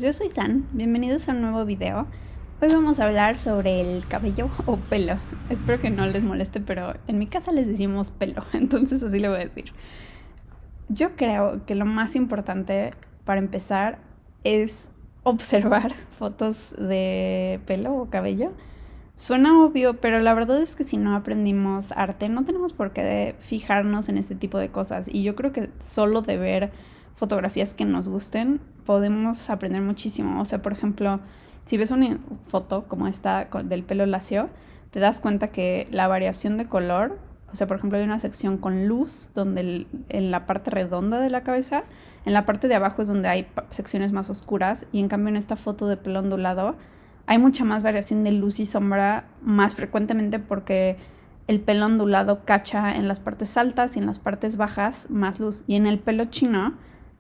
yo soy San, bienvenidos a un nuevo video. Hoy vamos a hablar sobre el cabello o pelo. Espero que no les moleste, pero en mi casa les decimos pelo, entonces así le voy a decir. Yo creo que lo más importante para empezar es observar fotos de pelo o cabello. Suena obvio, pero la verdad es que si no aprendimos arte, no tenemos por qué fijarnos en este tipo de cosas. Y yo creo que solo de ver fotografías que nos gusten, podemos aprender muchísimo. O sea, por ejemplo, si ves una foto como esta del pelo lacio, te das cuenta que la variación de color, o sea, por ejemplo, hay una sección con luz donde en la parte redonda de la cabeza, en la parte de abajo es donde hay secciones más oscuras, y en cambio en esta foto de pelo ondulado hay mucha más variación de luz y sombra más frecuentemente porque el pelo ondulado cacha en las partes altas y en las partes bajas más luz. Y en el pelo chino,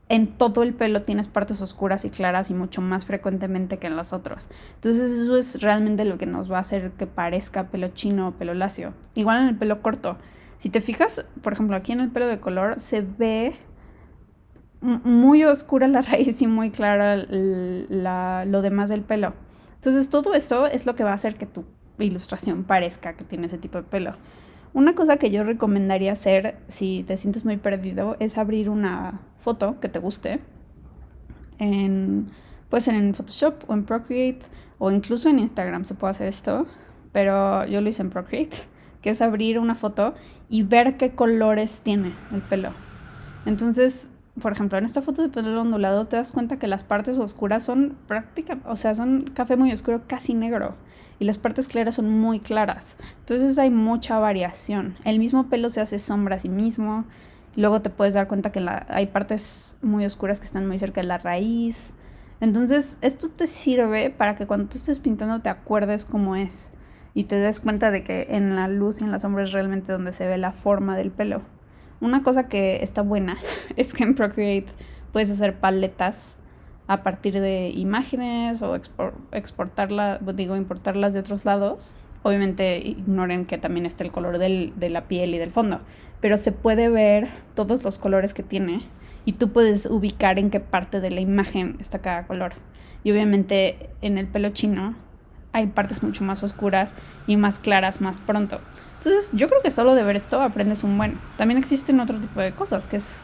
en todo el pelo tienes partes oscuras y claras y mucho más frecuentemente que en los otros. Entonces eso es realmente lo que nos va a hacer que parezca pelo chino o pelo lacio. Igual en el pelo corto. Si te fijas, por ejemplo, aquí en el pelo de color se ve muy oscura la raíz y muy clara lo demás del pelo. Entonces todo eso es lo que va a hacer que tu ilustración parezca que tiene ese tipo de pelo. Una cosa que yo recomendaría hacer si te sientes muy perdido es abrir una foto que te guste. Puede ser en Photoshop o en Procreate o incluso en Instagram se puede hacer esto, pero yo lo hice en Procreate, que es abrir una foto y ver qué colores tiene el pelo. Entonces, por ejemplo, en esta foto de pelo ondulado te das cuenta que las partes oscuras son son café muy oscuro, casi negro, y las partes claras son muy claras. Entonces hay mucha variación. El mismo pelo se hace sombra a sí mismo. Luego te puedes dar cuenta que hay partes muy oscuras que están muy cerca de la raíz. Entonces esto te sirve para que cuando tú estés pintando te acuerdes cómo es y te des cuenta de que en la luz y en la sombra es realmente donde se ve la forma del pelo. Una cosa que está buena es que en Procreate puedes hacer paletas a partir de imágenes o importarlas de otros lados. Obviamente ignoren que también está el color de la piel y del fondo, pero se puede ver todos los colores que tiene y tú puedes ubicar en qué parte de la imagen está cada color. Y obviamente en el pelo chino hay partes mucho más oscuras y más claras más pronto. Entonces yo creo que solo de ver esto aprendes un buen. También existen otro tipo de cosas, que es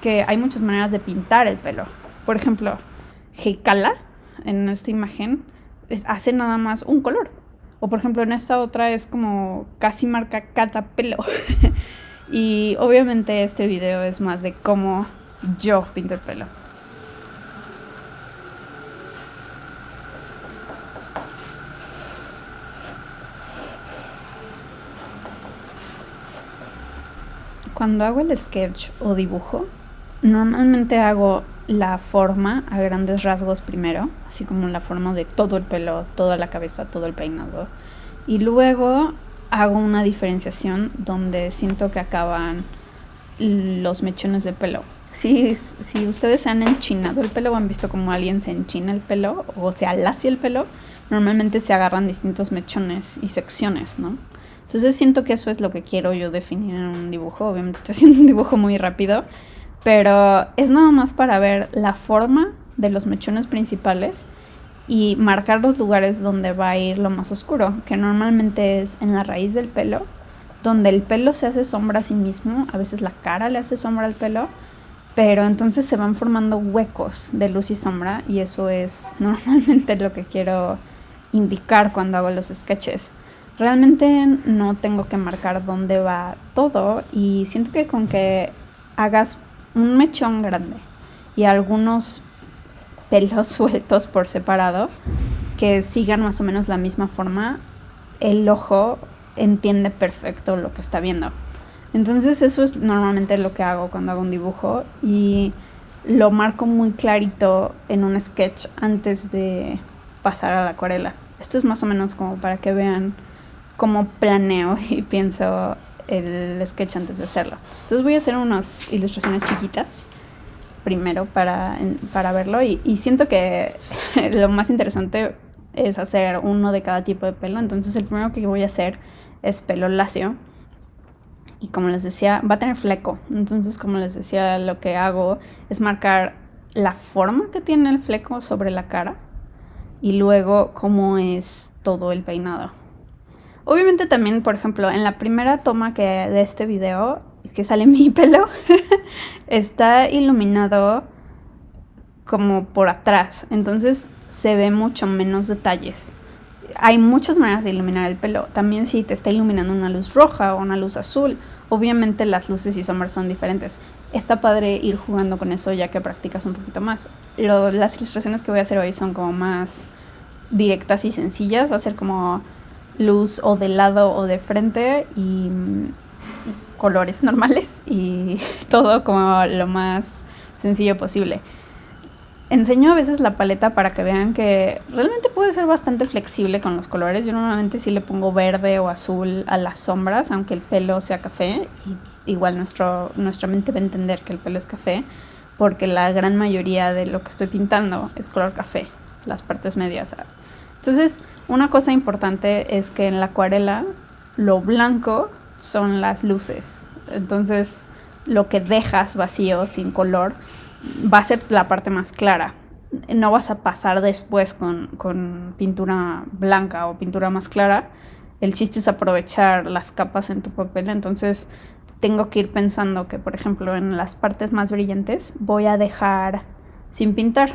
que hay muchas maneras de pintar el pelo. Por ejemplo, Heikala, en esta imagen, hace nada más un color. O por ejemplo en esta otra es como casi marca cada pelo. Y obviamente este video es más de cómo yo pinto el pelo. Cuando hago el sketch o dibujo, normalmente hago la forma a grandes rasgos primero, así como la forma de todo el pelo, toda la cabeza, todo el peinado. Y luego hago una diferenciación donde siento que acaban los mechones de pelo. Si ustedes se han enchinado el pelo o han visto como alguien se enchina el pelo o se alacia el pelo, normalmente se agarran distintos mechones y secciones, ¿no? Entonces siento que eso es lo que quiero yo definir en un dibujo. Obviamente estoy haciendo un dibujo muy rápido, pero es nada más para ver la forma de los mechones principales y marcar los lugares donde va a ir lo más oscuro, que normalmente es en la raíz del pelo, donde el pelo se hace sombra a sí mismo. A veces la cara le hace sombra al pelo, pero entonces se van formando huecos de luz y sombra, y eso es normalmente lo que quiero indicar cuando hago los sketches. Realmente no tengo que marcar dónde va todo, y siento que con que hagas un mechón grande y algunos pelos sueltos por separado que sigan más o menos la misma forma, el ojo entiende perfecto lo que está viendo. Entonces eso es normalmente lo que hago cuando hago un dibujo, y lo marco muy clarito en un sketch antes de pasar a la acuarela. Esto es más o menos como para que vean cómo planeo y pienso el sketch antes de hacerlo. Entonces voy a hacer unas ilustraciones chiquitas primero para verlo, y siento que lo más interesante es hacer uno de cada tipo de pelo. Entonces el primero que voy a hacer es pelo lacio, y como les decía va a tener fleco. Entonces, como les decía, lo que hago es marcar la forma que tiene el fleco sobre la cara y luego cómo es todo el peinado. Obviamente también, por ejemplo, en la primera toma de este video, es que sale mi pelo, está iluminado como por atrás, entonces se ve mucho menos detalles. Hay muchas maneras de iluminar el pelo. También si te está iluminando una luz roja o una luz azul, obviamente las luces y sombras son diferentes. Está padre ir jugando con eso ya que practicas un poquito más. Las ilustraciones que voy a hacer hoy son como más directas y sencillas. Va a ser como luz o de lado o de frente y colores normales y todo como lo más sencillo posible. Enseño a veces la paleta para que vean que realmente puede ser bastante flexible con los colores. Yo normalmente sí le pongo verde o azul a las sombras, aunque el pelo sea café. Y igual nuestra mente va a entender que el pelo es café, porque la gran mayoría de lo que estoy pintando es color café, las partes medias. Entonces, una cosa importante es que en la acuarela lo blanco son las luces. Entonces, lo que dejas vacío, sin color, va a ser la parte más clara. No vas a pasar después con pintura blanca o pintura más clara. El chiste es aprovechar las capas en tu papel. Entonces tengo que ir pensando que, por ejemplo, en las partes más brillantes voy a dejar sin pintar.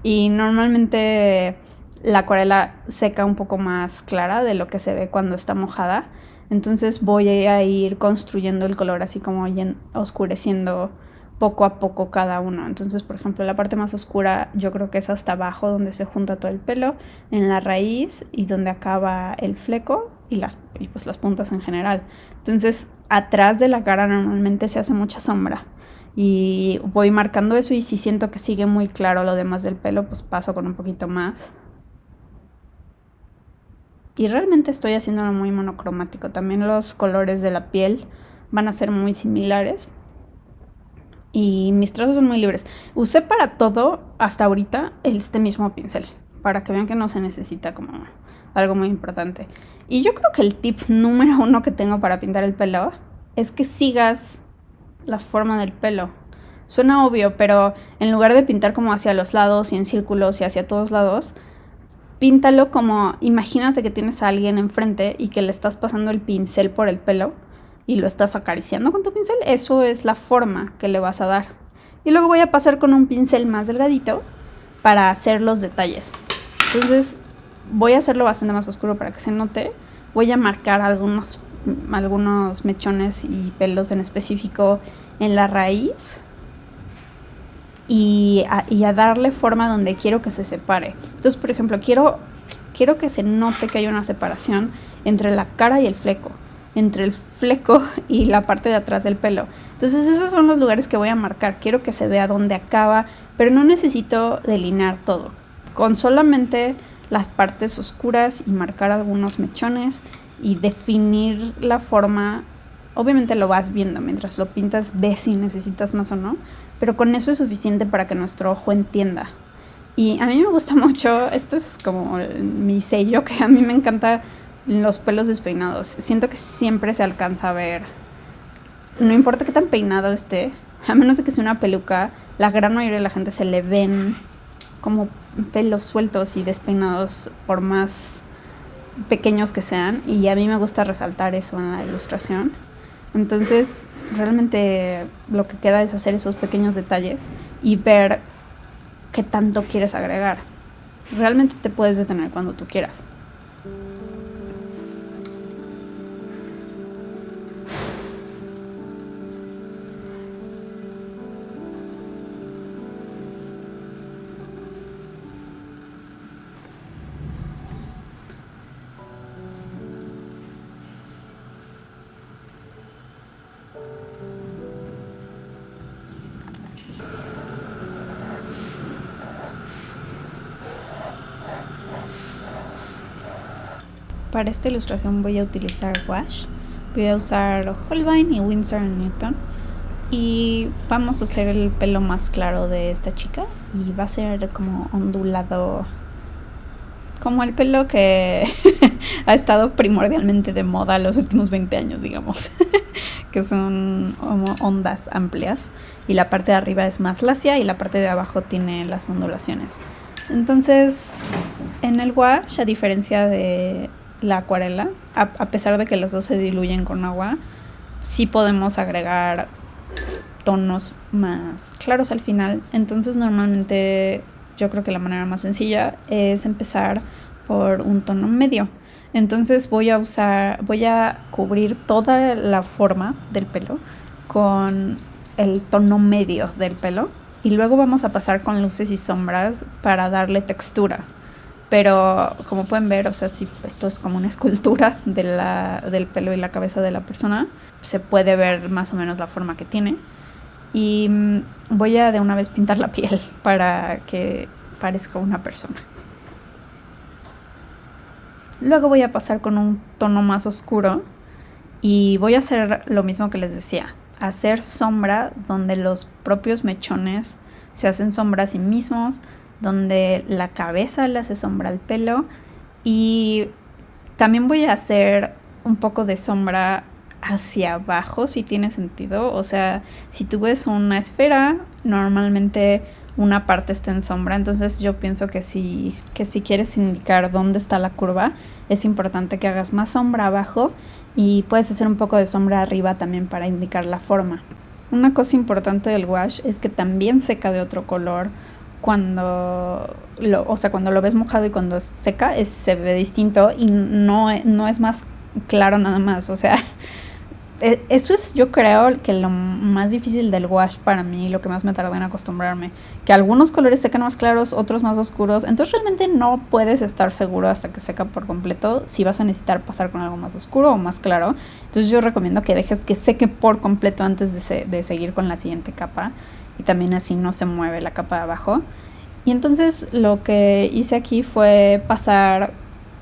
Y normalmente la acuarela seca un poco más clara de lo que se ve cuando está mojada. Entonces voy a ir construyendo el color así como oscureciendo poco a poco cada uno. Entonces, por ejemplo, la parte más oscura yo creo que es hasta abajo, donde se junta todo el pelo, en la raíz y donde acaba el fleco y pues las puntas en general. Entonces, atrás de la cara normalmente se hace mucha sombra y voy marcando eso, y si siento que sigue muy claro lo demás del pelo, pues paso con un poquito más. Y realmente estoy haciéndolo muy monocromático. También los colores de la piel van a ser muy similares. Y mis trazos son muy libres. Usé para todo hasta ahorita este mismo pincel, para que vean que no se necesita como algo muy importante. Y yo creo que el tip número 1 que tengo para pintar el pelo es que sigas la forma del pelo. Suena obvio, pero en lugar de pintar como hacia los lados y en círculos y hacia todos lados, píntalo como, imagínate que tienes a alguien enfrente y que le estás pasando el pincel por el pelo y lo estás acariciando con tu pincel. Eso es la forma que le vas a dar. Y luego voy a pasar con un pincel más delgadito para hacer los detalles. Entonces voy a hacerlo bastante más oscuro para que se note. Voy a marcar algunos mechones y pelos en específico en la raíz y a darle forma donde quiero que se separe. Entonces, por ejemplo, quiero que se note que hay una separación entre la cara y el fleco, entre el fleco y la parte de atrás del pelo. Entonces esos son los lugares que voy a marcar. Quiero que se vea dónde acaba, pero no necesito delinear todo. Con solamente las partes oscuras y marcar algunos mechones y definir la forma. Obviamente lo vas viendo mientras lo pintas, ves si necesitas más o no, pero con eso es suficiente para que nuestro ojo entienda. Y a mí me gusta mucho, esto es como mi sello, que a mí me encanta los pelos despeinados. Siento que siempre se alcanza a ver, no importa qué tan peinado esté, a menos de que sea una peluca, la gran mayoría de la gente se le ven como pelos sueltos y despeinados por más pequeños que sean, y a mí me gusta resaltar eso en la ilustración. Entonces realmente lo que queda es hacer esos pequeños detalles y ver qué tanto quieres agregar. Realmente te puedes detener cuando tú quieras. Para esta ilustración voy a utilizar wash, voy a usar Holbein y Winsor & Newton, y vamos a hacer el pelo más claro de esta chica y va a ser como ondulado, como el pelo que ha estado primordialmente de moda los últimos 20 años, digamos. que son ondas amplias, y la parte de arriba es más lacia y la parte de abajo tiene las ondulaciones. Entonces, en el wash, a diferencia de la acuarela, a pesar de que los dos se diluyen con agua, sí podemos agregar tonos más claros al final. Entonces, normalmente yo creo que la manera más sencilla es empezar por un tono medio. Entonces voy a cubrir toda la forma del pelo con el tono medio del pelo, y luego vamos a pasar con luces y sombras para darle textura. Pero como pueden ver, o sea, si esto es como una escultura del pelo y la cabeza de la persona, se puede ver más o menos la forma que tiene. Y voy a de una vez pintar la piel para que parezca una persona. Luego voy a pasar con un tono más oscuro y voy a hacer lo mismo que les decía, hacer sombra donde los propios mechones se hacen sombra a sí mismos, donde la cabeza le hace sombra al pelo, y también voy a hacer un poco de sombra hacia abajo, si tiene sentido. O sea, si tú ves una esfera, normalmente una parte está en sombra, entonces yo pienso que si quieres indicar dónde está la curva, es importante que hagas más sombra abajo y puedes hacer un poco de sombra arriba también para indicar la forma. Una cosa importante del wash es que también seca de otro color cuando lo ves mojado, y cuando seca se ve distinto y no es más claro nada más. O sea, eso es, yo creo, que lo más difícil del wash para mí, lo que más me tardó en acostumbrarme, que algunos colores secan más claros, otros más oscuros, entonces realmente no puedes estar seguro hasta que seca por completo si vas a necesitar pasar con algo más oscuro o más claro. Entonces yo recomiendo que dejes que seque por completo antes de seguir con la siguiente capa, y también así no se mueve la capa de abajo. Y entonces lo que hice aquí fue pasar,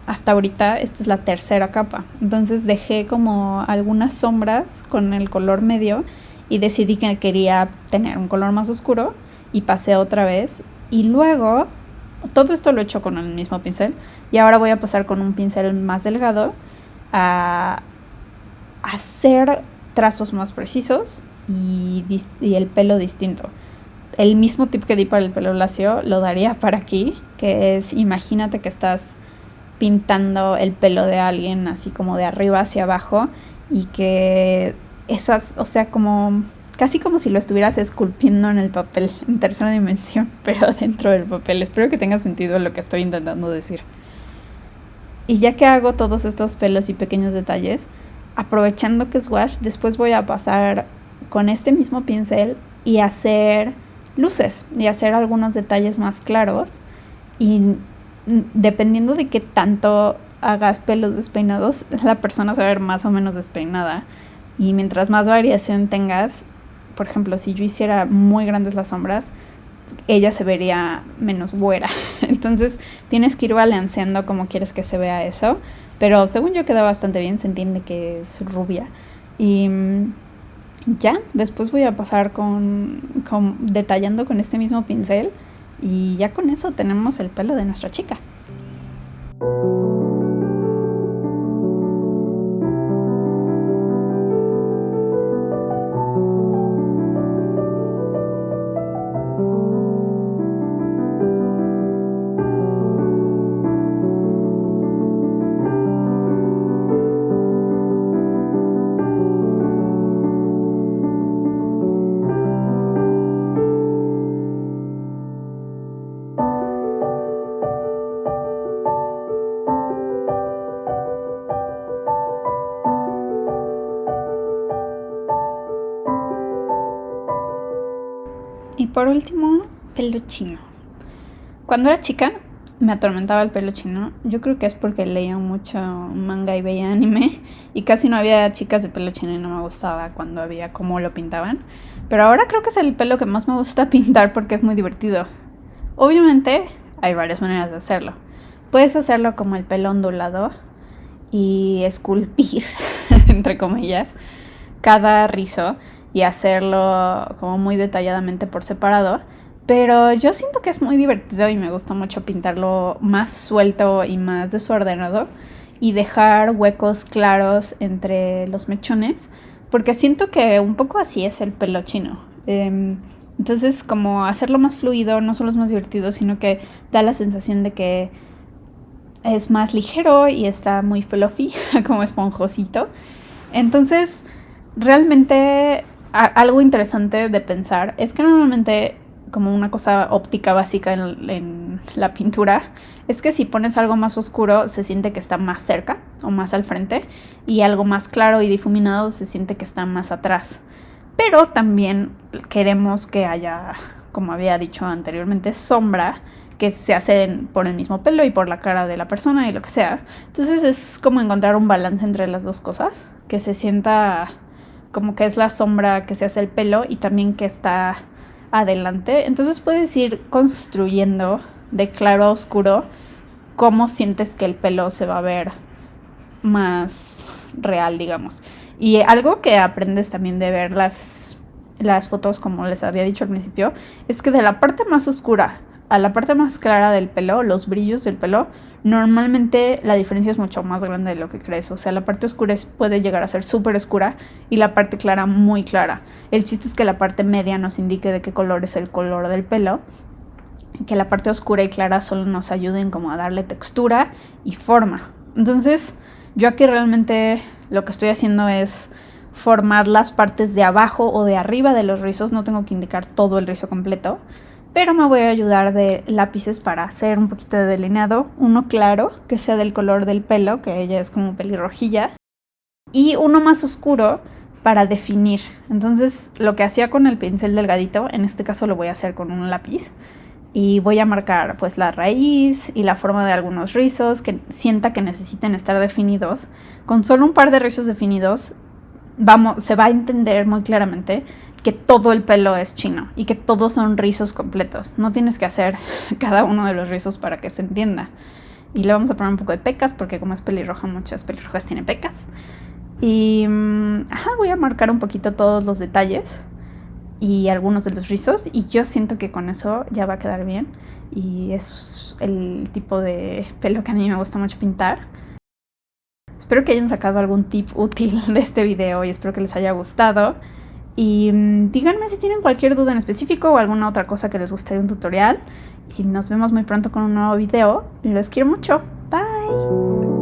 hasta ahorita esta es la tercera capa, entonces dejé como algunas sombras con el color medio y decidí que quería tener un color más oscuro y pasé otra vez, y luego todo esto lo he hecho con el mismo pincel, y ahora voy a pasar con un pincel más delgado a hacer trazos más precisos y el pelo distinto. El mismo tip que di para el pelo lacio lo daría para aquí, que es: imagínate que estás pintando el pelo de alguien así como de arriba hacia abajo, y que esas, o sea, como casi como si lo estuvieras esculpiendo en el papel en tercera dimensión, pero dentro del papel. Espero que tenga sentido lo que estoy intentando decir. Y ya que hago todos estos pelos y pequeños detalles, aprovechando que es wash, después voy a pasar con este mismo pincel y hacer luces y hacer algunos detalles más claros, y dependiendo de qué tanto hagas pelos despeinados, la persona se va a ver más o menos despeinada. Y mientras más variación tengas, por ejemplo, si yo hiciera muy grandes las sombras, ella se vería menos güera. Entonces tienes que ir balanceando cómo quieres que se vea eso. Pero según yo queda bastante bien, se entiende que es rubia. Y ya, después voy a pasar detallando con este mismo pincel, y ya con eso tenemos el pelo de nuestra chica. Y por último, pelo chino. Cuando era chica me atormentaba el pelo chino. Yo creo que es porque leía mucho manga y veía anime, y casi no había chicas de pelo chino y no me gustaba cuando había cómo lo pintaban. Pero ahora creo que es el pelo que más me gusta pintar porque es muy divertido. Obviamente hay varias maneras de hacerlo. Puedes hacerlo como el pelo ondulado y esculpir, entre comillas, cada rizo y hacerlo como muy detalladamente por separado. Pero yo siento que es muy divertido y me gusta mucho pintarlo más suelto y más desordenado, y dejar huecos claros entre los mechones porque siento que un poco así es el pelo chino. Entonces, como hacerlo más fluido no solo es más divertido, sino que da la sensación de que es más ligero y está muy fluffy, como esponjosito. Entonces, realmente algo interesante de pensar es que normalmente, como una cosa óptica básica en la pintura, es que si pones algo más oscuro se siente que está más cerca o más al frente, y algo más claro y difuminado se siente que está más atrás. Pero también queremos que haya, como había dicho anteriormente, sombra que se hace por el mismo pelo y por la cara de la persona y lo que sea. Entonces es como encontrar un balance entre las dos cosas, que se sienta como que es la sombra que se hace el pelo y también que está adelante. Entonces puedes ir construyendo de claro a oscuro cómo sientes que el pelo se va a ver más real, digamos. Y algo que aprendes también de ver las fotos, como les había dicho al principio, es que de la parte más oscura a la parte más clara del pelo, los brillos del pelo, normalmente la diferencia es mucho más grande de lo que crees. O sea, la parte oscura puede llegar a ser súper oscura y la parte clara muy clara. El chiste es que la parte media nos indique de qué color es el color del pelo, que la parte oscura y clara solo nos ayuden como a darle textura y forma. Entonces, yo aquí realmente lo que estoy haciendo es formar las partes de abajo o de arriba de los rizos. No tengo que indicar todo el rizo completo, pero me voy a ayudar de lápices para hacer un poquito de delineado. Uno claro, que sea del color del pelo, que ella es como pelirrojilla, y uno más oscuro para definir. Entonces, lo que hacía con el pincel delgadito, en este caso lo voy a hacer con un lápiz. Y voy a marcar pues la raíz y la forma de algunos rizos que sienta que necesiten estar definidos. Con solo un par de rizos definidos se va a entender muy claramente que todo el pelo es chino y que todos son rizos completos. No tienes que hacer cada uno de los rizos para que se entienda. Y le vamos a poner un poco de pecas porque como es pelirroja, muchas pelirrojas tienen pecas. Y voy a marcar un poquito todos los detalles y algunos de los rizos, y yo siento que con eso ya va a quedar bien. Y es el tipo de pelo que a mí me gusta mucho pintar. Espero que hayan sacado algún tip útil de este video y espero que les haya gustado. Y díganme si tienen cualquier duda en específico o alguna otra cosa que les gustaría un tutorial. Y nos vemos muy pronto con un nuevo video. Los quiero mucho. Bye.